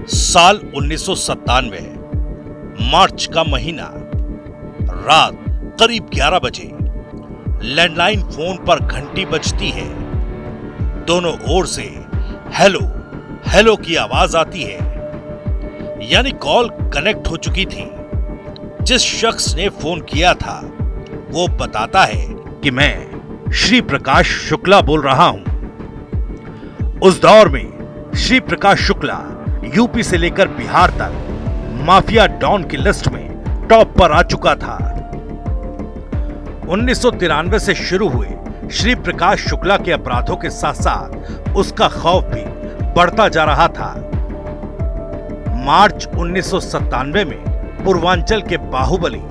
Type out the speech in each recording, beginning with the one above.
साल 1997, मार्च का महीना, रात करीब 11 बजे लैंडलाइन फोन पर घंटी बजती है। दोनों ओर से हेलो हेलो की आवाज आती है, यानी कॉल कनेक्ट हो चुकी थी। जिस शख्स ने फोन किया था वो बताता है कि मैं श्री प्रकाश शुक्ला बोल रहा हूं। उस दौर में श्री प्रकाश शुक्ला यूपी से लेकर बिहार तक माफिया डॉन की लिस्ट में टॉप पर आ चुका था। 1993 से शुरू हुए श्री प्रकाश शुक्ला के अपराधों के साथ साथ उसका खौफ भी बढ़ता जा रहा था। मार्च 1997 में पूर्वांचल के बाहुबली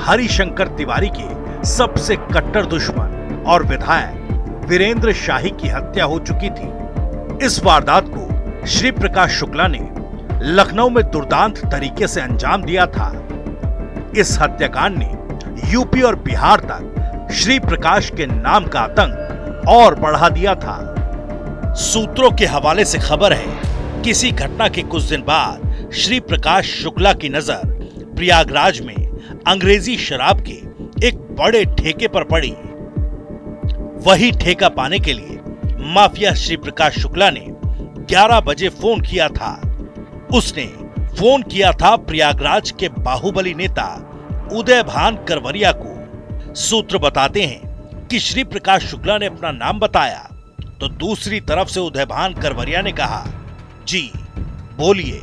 हरिशंकर तिवारी के सबसे कट्टर दुश्मन और विधायक वीरेंद्र शाही की हत्या हो चुकी थी। इस वारदात को श्री प्रकाश शुक्ला ने लखनऊ में दुर्दांत तरीके से अंजाम दिया था। इस हत्याकांड ने यूपी और बिहार तक श्री प्रकाश के नाम का आतंक और बढ़ा दिया था। सूत्रों के हवाले से खबर है, किसी घटना के कुछ दिन बाद श्री प्रकाश शुक्ला की नजर प्रयागराज में अंग्रेजी शराब के एक बड़े ठेके पर पड़ी। वही ठेका पाने के लिए माफिया श्री प्रकाश शुक्ला ने 11 बजे फोन किया था। उसने फोन किया था प्रयागराज के बाहुबली नेता उदयभान करवरिया को। सूत्र बताते हैं कि श्री प्रकाश शुक्ला ने अपना नाम बताया तो दूसरी तरफ से उदयभान करवरिया ने कहा, जी बोलिए।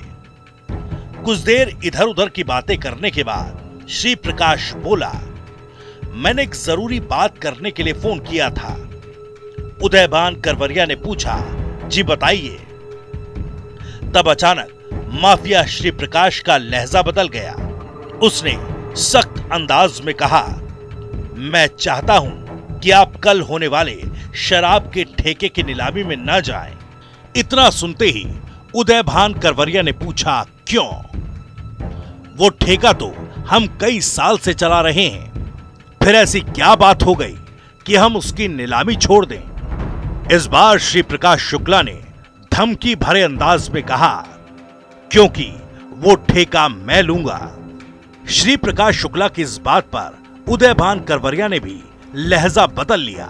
कुछ देर इधर उधर की बातें करने के बाद श्री प्रकाश बोला, मैंने एक जरूरी बात करने के लिए फोन किया था। उदयभान करवरिया ने पूछा, जी बताइए। तब अचानक माफिया श्री प्रकाश का लहजा बदल गया। उसने सख्त अंदाज में कहा, मैं चाहता हूं कि आप कल होने वाले शराब के ठेके की नीलामी में न जाएं। इतना सुनते ही उदयभान करवरिया ने पूछा, क्यों? वो ठेका तो हम कई साल से चला रहे हैं, फिर ऐसी क्या बात हो गई कि हम उसकी नीलामी छोड़ दें? इस बार श्री प्रकाश शुक्ला ने धमकी भरे अंदाज में कहा, क्योंकि वो ठेका मैं लूंगा। श्री प्रकाश शुक्ला की इस बात पर उदयभान करवरिया ने भी लहजा बदल लिया।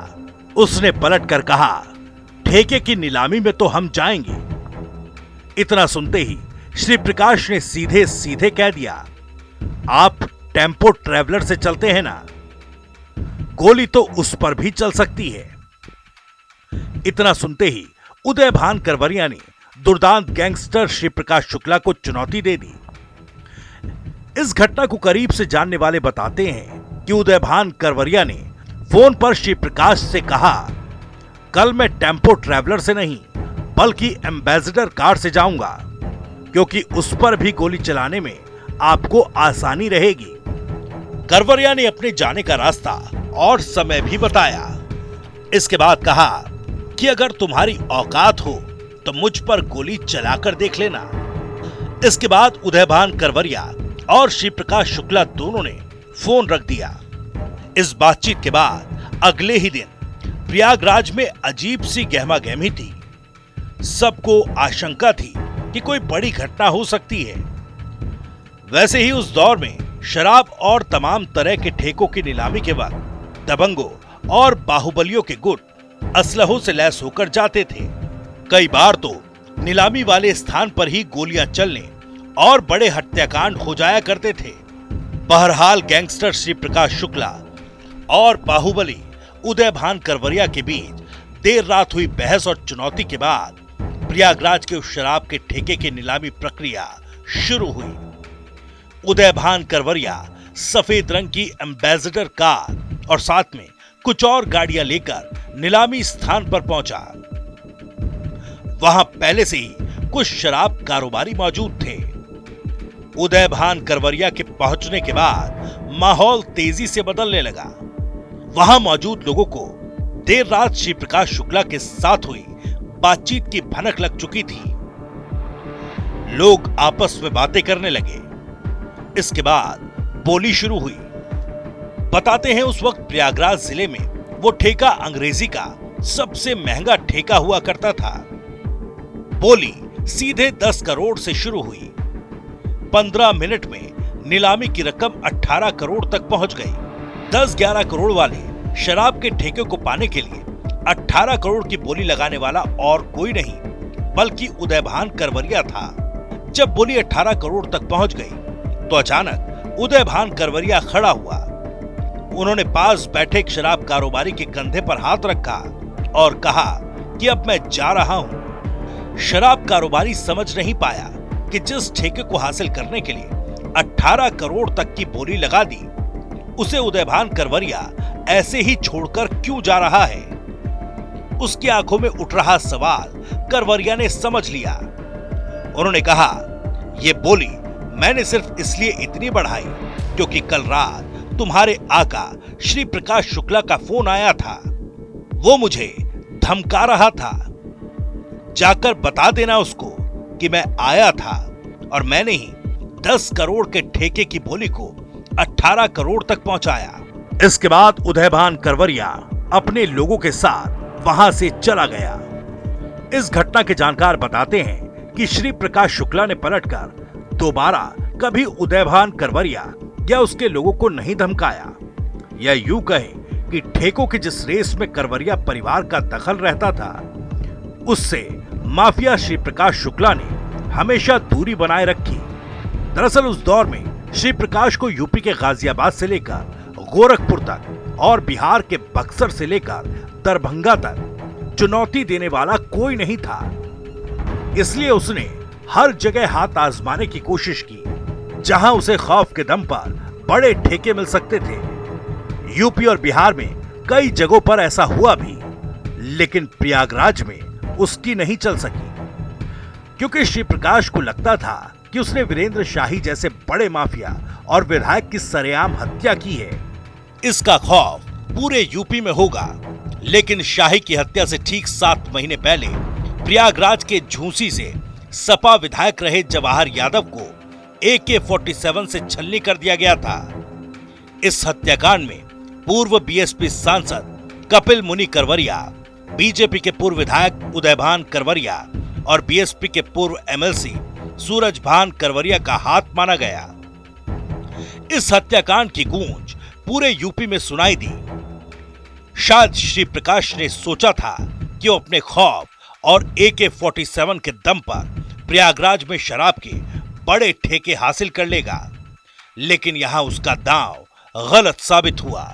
उसने पलट कर कहा, ठेके की नीलामी में तो हम जाएंगे। इतना सुनते ही श्री प्रकाश ने सीधे सीधे कह दिया, आप टेम्पो ट्रैवलर से चलते हैं ना, गोली तो उस पर भी चल सकती है। इतना सुनते ही उदयभान करवरिया ने दुर्दांत गैंगस्टर श्री प्रकाश शुक्ला को चुनौती दे दी। इस घटना को करीब से जानने वाले बताते हैं कि उदयभान करवरिया ने फोन पर श्री प्रकाश से कहा, कल मैं टेम्पो ट्रैवलर से नहीं बल्कि एम्बेसडर कार से जाऊंगा, क्योंकि उस पर भी गोली चलाने में आपको आसानी रहेगी। करवरिया ने अपने जाने का रास्ता और समय भी बताया। इसके बाद कहा कि अगर तुम्हारी औकात हो तो मुझ पर गोली चलाकर देख लेना। इसके बाद उदयभान करवरिया और श्री प्रकाश शुक्ला दोनों ने फोन रख दिया। इस बातचीत के बाद अगले ही दिन प्रयागराज में अजीब सी गहमागहमी थी। सबको आशंका थी कि कोई बड़ी घटना हो सकती है। वैसे ही उस दौर में शराब और तमाम तरह के ठेकों की नीलामी के वक्त दबंगों और बाहुबलियों के गुट असलहों से लैस होकर जाते थे। कई बार तो नीलामी वाले स्थान पर ही गोलियां चलने और बड़े हत्याकांड हो जाया करते थे। बहरहाल गैंगस्टर श्री प्रकाश शुक्ला और बाहुबली उदयभान करवरिया के बीच देर रात हुई बहस और चुनौती के बाद प्रयागराज के उस शराब के ठेके की नीलामी प्रक्रिया शुरू हुई। उदयभान करवरिया सफेद रंग की एम्बेसडर कार और साथ में कुछ और गाड़ियां लेकर नीलामी स्थान पर पहुंचा। वहां पहले से ही कुछ शराब कारोबारी मौजूद थे। उदयभान करवरिया के पहुंचने के बाद माहौल तेजी से बदलने लगा। वहां मौजूद लोगों को देर रात श्री प्रकाश शुक्ला के साथ हुई बातचीत की भनक लग चुकी थी। लोग आपस में बातें करने लगे। इसके बाद बोली शुरू हुई। बताते हैं उस वक्त प्रयागराज जिले में वो ठेका अंग्रेजी का सबसे महंगा ठेका हुआ करता था। बोली सीधे 10 करोड़ से शुरू हुई। 15 मिनट में नीलामी की रकम 18 करोड़ तक पहुंच गई। 10-11 करोड़ वाले शराब के ठेके को पाने के लिए 18 करोड़ की बोली लगाने वाला और कोई नहीं बल्कि उदयभान करवरिया था। जब बोली 18 करोड़ तक पहुंच गई तो अचानक उदयभान करवरिया खड़ा हुआ। उन्होंने पास बैठे एक शराब कारोबारी के कंधे पर हाथ रखा और कहा कि अब मैं जा रहा हूं। शराब कारोबारी समझ नहीं पाया कि जिस ठेके को हासिल करने के लिए 18 करोड़ तक की बोली लगा दी, उसे उदयभान करवरिया ऐसे ही छोड़कर क्यों जा रहा है। उसकी आंखों में उठ रहा सवाल करवरिया ने समझ लिया। उन्होंने कहा, यह बोली मैंने सिर्फ इसलिए इतनी बढ़ाई क्योंकि कल रात तुम्हारे आका श्री प्रकाश शुक्ला का फोन आया था। वो मुझे धमका रहा था, जाकर बता देना उसको कि मैं आया था और मैंने ही 10 करोड़ के ठेके की बोली को 18 करोड़ तक पहुंचाया। इसके बाद उदयभान करवरिया अपने लोगों के साथ वहां से चला गया। इस घटना के जानकार बताते हैं कि श्री प्रकाश शुक्ला ने पलटकर दोबारा कभी उदयभान करवरिया या उसके लोगों को नहीं धमकाया, या यूं कहें कि ठेकों की जिस रेस में करवरिया परिवार का दखल रहता था, उससे माफिया श्री प्रकाश शुक्ला ने हमेशा दूरी बनाए रखी। दरअसल उस दौर में श्री प्रकाश को यूपी के गाजियाबाद से लेकर गोरखपुर तक और बिहार के बक्सर से लेकर दरभंगा तक चुनौती देने वाला कोई नहीं था। इसलिए उसने हर जगह हाथ आजमाने की कोशिश की जहां उसे खौफ के दम पर बड़े ठेके मिल सकते थे। यूपी और बिहार में कई जगहों पर ऐसा हुआ भी, लेकिन प्रयागराज में उसकी नहीं चल सकी क्योंकि श्री प्रकाश को लगता था कि उसने वीरेंद्र शाही जैसे बड़े माफिया और विधायक की सरेआम हत्या की है। इसका खौफ पूरे यूपी में होगा। लेकिन शाही की हत्या से ठीक 7 महीने पहले प्रयागराज के झूंसी से सपा विधायक रहे जवाहर यादव को AK-47 से छलनी कर दिया गया था। इस हत्याकांड में पूर्व बीएसपी सांसद कपिल मुनि करवरिया, बीजेपी के पूर्व विधायक उदयभान करवरिया और बीएसपी के पूर्व MLC सूरजभान करवरिया का हाथ माना गया। इस हत्याकांड की गूंज पूरे यूपी में सुनाई दी। शायद श्री प्रकाश ने सोचा था कि वो अपने खौफ और AK-47 के दम पर प्रयागराज में शराब के बड़े ठेके हासिल कर लेगा, लेकिन यहां उसका दांव गलत साबित हुआ।